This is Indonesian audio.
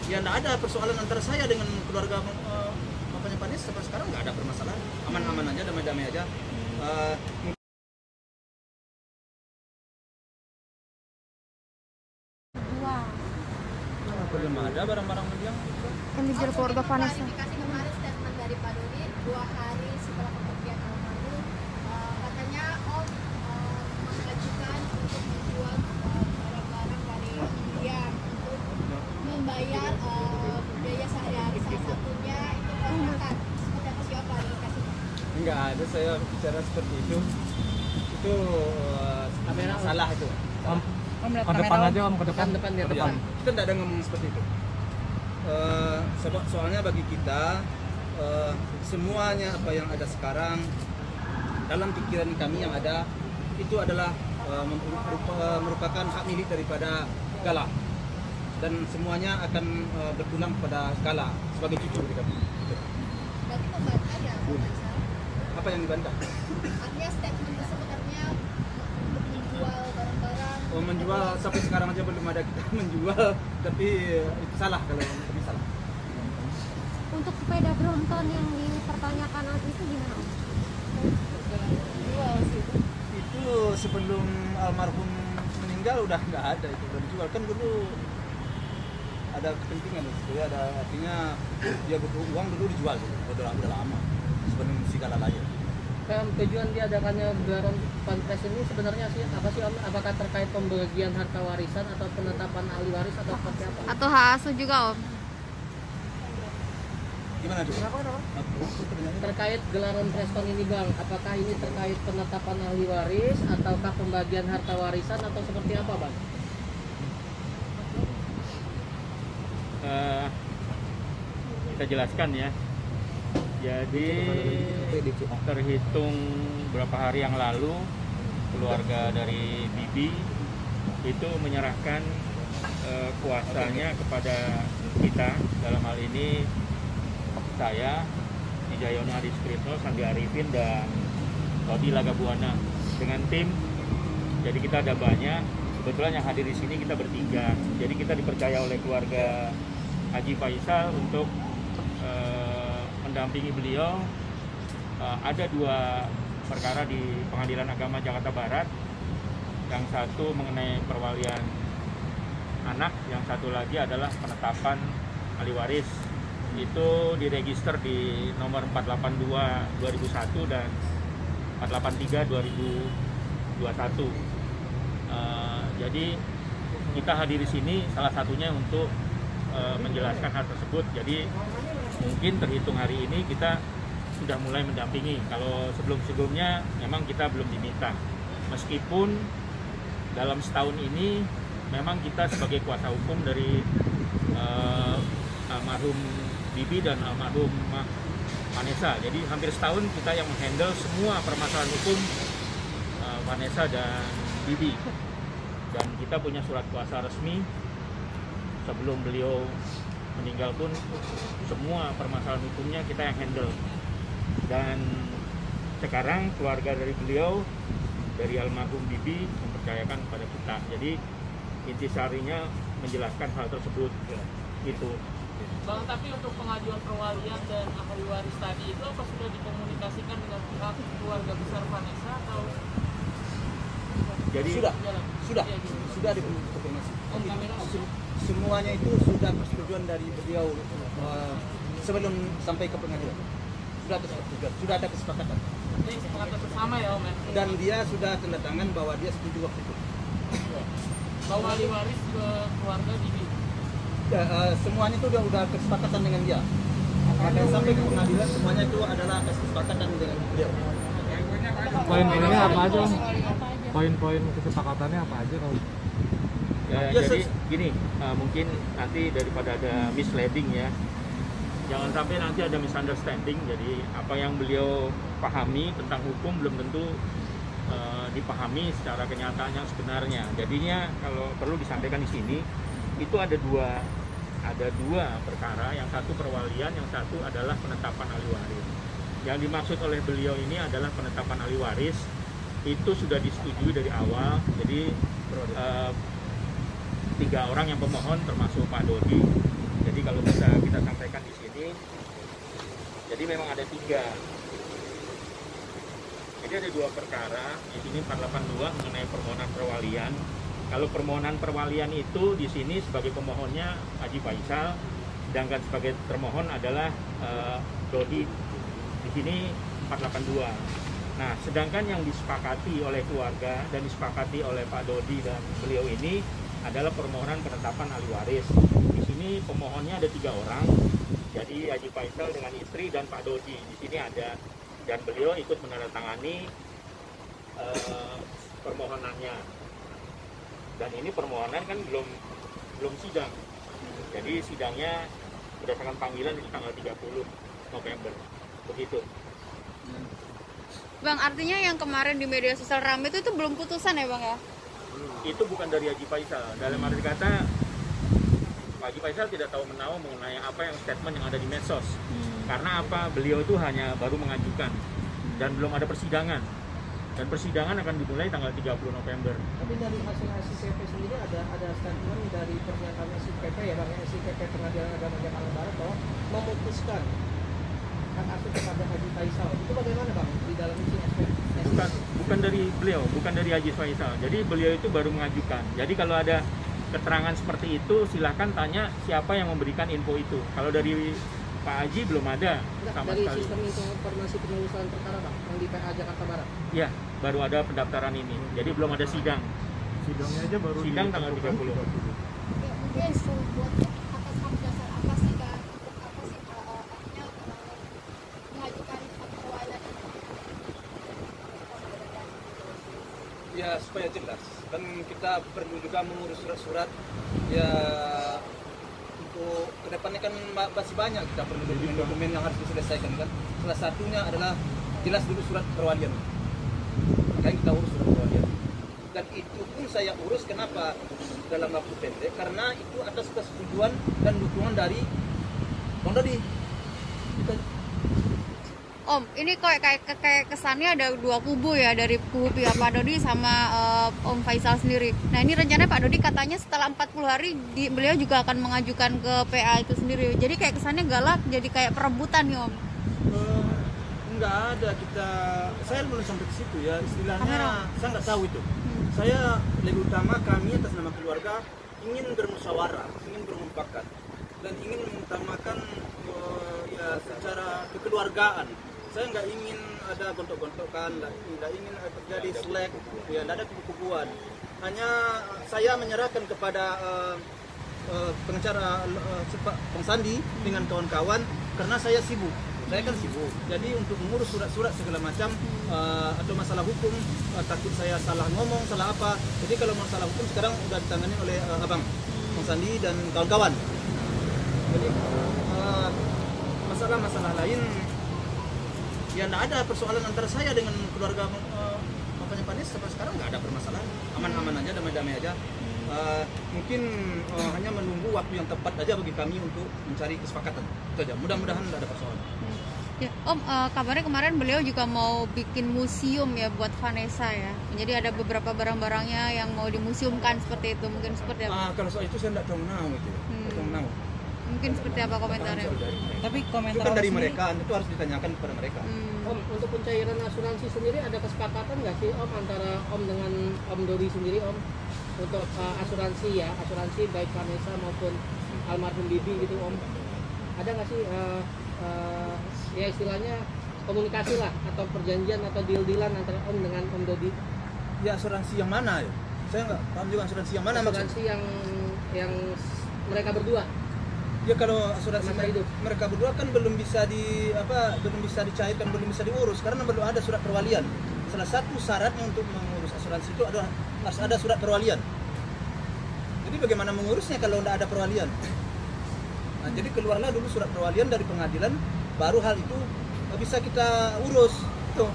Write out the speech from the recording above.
ya nggak ada persoalan antara saya dengan keluarga bapaknya Panis. Sampai sekarang nggak ada permasalahan, aman-aman aja, damai-damai aja. Belum ada barang-barang yang dijual keluarga Vanessa. Dikasih kemarin statement dari Pak Dodi 2 hari setelah kepergian almarhum, katanya mengajukan untuk menjual barang-barang dari dia untuk membayar biaya sehari-hari, salah satunya itu kontrakan. Seperti apa siapa dikasih? enggak ada saya bicara seperti itu. Itu salah itu. Ke depan aja Om, ke depan dia depan. Kita tidak ada ngomong seperti itu. Soalnya bagi kita semuanya apa yang ada sekarang dalam pikiran kami yang ada itu adalah merupakan hak milik daripada Gala, dan semuanya akan berpulang kepada Gala sebagai cucu dari kami. Berarti membantah ya, Pak Faisal? Apa yang dibantah? Artinya statement tersebut artinya untuk menjual barang-barang. Menjual sampai sekarang aja belum ada kita menjual, tapi itu salah kalau kami salah. Untuk sepeda Brompton yang dipertanyakan itu gimana Om? Jual sih. Itu sebelum almarhum meninggal udah nggak ada, itu udah dijual. Kan dulu ada kepentingan itu ya, ada artinya dia butuh uang dulu dijual gitu. Udah lama sebelum si Gala lahir. Tujuan diadakannya gelaran Panpres ini sebenarnya sih apa sih Om? Apakah terkait pembagian harta warisan atau penetapan ahli waris atau seperti apa? Atau hak asuh juga Om? Gimana tuh? Terkait gelaran preskon ini Bang, apakah ini terkait penetapan ahli waris ataukah pembagian harta warisan atau seperti apa Bang? Kita jelaskan ya. Jadi terhitung berapa hari yang lalu keluarga dari Bibi itu menyerahkan kuasanya kepada kita, dalam hal ini saya, Wijayono Adi Sutrisno, Sandi Arifin, dan Rodi Lagabuana dengan tim. Jadi kita ada banyak. Kebetulan yang hadir di sini kita bertiga. Jadi kita dipercaya oleh keluarga Haji Faisal untuk mendampingi beliau. Ada 2 perkara di Pengadilan Agama Jakarta Barat. Yang satu mengenai perwalian anak, yang satu lagi adalah penetapan ahli waris. Itu diregister di nomor 482/2001 dan 483/2021. Jadi kita hadir di sini salah satunya untuk menjelaskan hal tersebut. Jadi mungkin terhitung hari ini kita sudah mulai mendampingi. Kalau sebelum-sebelumnya memang kita belum diminta. Meskipun dalam setahun ini memang kita sebagai kuasa hukum dari almarhum Bibi dan almarhum Vanessa. Jadi hampir setahun kita yang menghandle semua permasalahan hukum Vanessa dan Bibi. Dan kita punya surat kuasa resmi sebelum beliau meninggal pun semua permasalahan hukumnya kita yang handle. Dan sekarang keluarga dari beliau, dari almarhum Bibi, mempercayakan kepada kita. Jadi intisarinya menjelaskan hal tersebut gitu. Bang, tapi untuk pengajuan perwalian dan ahli waris tadi itu apa sudah dikomunikasikan dengan pihak keluarga besar Vanessa atau? Jadi sudah dikonfirmasi. Semuanya itu sudah persetujuan dari beliau sebelum sampai ke pengadilan. Sudah ada kesepakatan. Ini kesepakatan bersama ya Om ya? Dan dia sudah tanda tangan bahwa dia setuju waktu itu. Bahwa ahli waris ke keluarga Bibi. Ya, semuanya itu udah kesepakatan dengan dia. Maka sampai ke pengadilan semuanya itu adalah kesepakatan dengan beliau. Poin-poinnya apa aja Om? Poin-poin kesepakatannya apa aja kalau? Jadi gini, mungkin nanti daripada ada misleading ya, jangan sampai nanti ada misunderstanding. Jadi apa yang beliau pahami tentang hukum belum tentu dipahami secara kenyataan yang sebenarnya. Jadinya kalau perlu disampaikan di sini, itu ada dua perkara, yang satu perwalian, yang satu adalah penetapan ahli waris. Yang dimaksud oleh beliau ini adalah penetapan ahli waris, itu sudah disetujui dari awal. Jadi 3 orang yang pemohon termasuk Pak Dodi. Jadi kalau bisa kita sampaikan di sini. Jadi memang ada 3. Jadi ada 2 perkara. Di sini 482 mengenai permohonan perwalian. Kalau permohonan perwalian itu di sini sebagai pemohonnya Haji Faisal, sedangkan sebagai termohon adalah Dodi. Di sini 482. Nah, sedangkan yang disepakati oleh keluarga dan disepakati oleh Pak Dodi dan beliau ini adalah permohonan penetapan ahli waris. Di sini pemohonnya ada 3 orang. Jadi Haji Faisal dengan istri dan Pak Dodi di sini ada, dan beliau ikut menandatangani permohonannya. Dan ini permohonan kan belum sidang. Jadi sidangnya berdasarkan panggilan di tanggal 30 November. Begitu. Bang, artinya yang kemarin di media sosial ramai itu belum putusan ya Bang ya? Itu bukan dari Haji Faisal. Dalam arti kata Haji Faisal tidak tahu menahu mengenai apa yang statement yang ada di medsos. Karena apa? Beliau itu hanya baru mengajukan dan belum ada persidangan. Dan persidangan akan dimulai tanggal 30 November. Tapi dari hasil SIPP sendiri ada statement dari pernyataan SIPP ya Bang, SIPP Pengadilan Agama Jakarta Barat bahwa memutuskan hak asuh kepada Haji Faisal. Itu bagaimana Bang di dalam isi SPP? Bukan dari beliau, bukan dari Haji Faisal. Jadi beliau itu baru mengajukan. Jadi kalau ada keterangan seperti itu silahkan tanya siapa yang memberikan info itu. Kalau dari Pak Haji belum ada sama dari sekali. sistem informasi penelusuran perkara Bang yang di PA Jakarta Barat. Ya, baru ada pendaftaran ini. Jadi belum ada sidang. Sidangnya aja baru Sidang tanggal 30. Ya, mungkin buat atas dasar apa sih Kak? Apa sih artinya mengajukan perwalian ini? Ya supaya jelas. Kan kita perlu juga mengurus surat-surat. Ya untuk kedepannya kan masih banyak kita perlu dokumen-dokumen yang harus diselesaikan kan. Salah satunya adalah jelas dulu surat perwalian. Makanya kita urus surat perwalian. Dan itu pun saya urus kenapa dalam waktu pendek, karena itu atas persetujuan dan dukungan dari Bang Dodi. Om, ini kayak kesannya ada 2 kubu ya, dari kubu pihak Pak Dodi sama Om Faisal sendiri. Nah ini rencananya Pak Dodi katanya setelah 40 hari beliau juga akan mengajukan ke PA itu sendiri. Jadi kayak kesannya galak, jadi kayak perebutan nih Om. Enggak ada, saya belum sampai ke situ ya istilahnya. Kamera. Saya nggak tahu itu. Saya lebih utama kami atas nama keluarga ingin bermusyawarah, ingin bermufakat dan ingin mengutamakan ya secara kekeluargaan. Saya nggak ingin ada gontok-gontokan, nggak ingin terjadi selek, ya nggak ada kubu-kubuan. Hanya saya menyerahkan kepada pengacara Bang Sandi dengan kawan-kawan karena saya sibuk. Saya kan sibuk, jadi untuk mengurus surat-surat segala macam atau masalah hukum takut saya salah ngomong, salah apa. Jadi kalau masalah hukum sekarang udah ditangani oleh Abang Bang Sandi dan kawan-kawan. Jadi masalah-masalah lain ya nggak ada persoalan antara saya dengan keluarga bapaknya Panis sampai sekarang nggak ada permasalahan, aman-aman aja, damai-damai aja. Mungkin hanya menunggu waktu yang tepat aja bagi kami untuk mencari kesepakatan itu aja. Mudah-mudahan tidak ada persoalan. Ya, Om, kabarnya kemarin beliau juga mau bikin museum ya buat Vanessa ya. Jadi ada beberapa barang-barangnya yang mau dimuseumkan seperti itu. Mungkin seperti apa? Kalau soal itu saya tidak tahu menau itu. Tidak tahu menau. Mungkin seperti apa komentarnya? Tapi komentar Itu kan dari sendiri, mereka, itu harus ditanyakan kepada mereka. Om, untuk pencairan asuransi sendiri ada kesepakatan nggak sih Om antara Om dengan Om Dodi sendiri Om untuk asuransi ya, asuransi baik Vanessa maupun almarhum Bibi gitu Om, ada nggak sih ya istilahnya komunikasi lah atau perjanjian atau deal-dealan antara Om dengan Om Dodi? Ya asuransi yang mana ya? Saya nggak paham juga asuransi yang mana maksudnya. Asuransi yang mereka berdua. Ya kalau asuransi Masa hidup. mereka berdua kan belum bisa belum bisa dicairkan, belum bisa diurus karena belum ada surat perwalian. Salah satu syaratnya untuk mengurus asuransi itu adalah harus ada surat perwalian. Jadi bagaimana mengurusnya kalau tidak ada perwalian? Nah, jadi keluarlah dulu surat perwalian dari pengadilan, baru hal itu bisa kita urus. Tuh.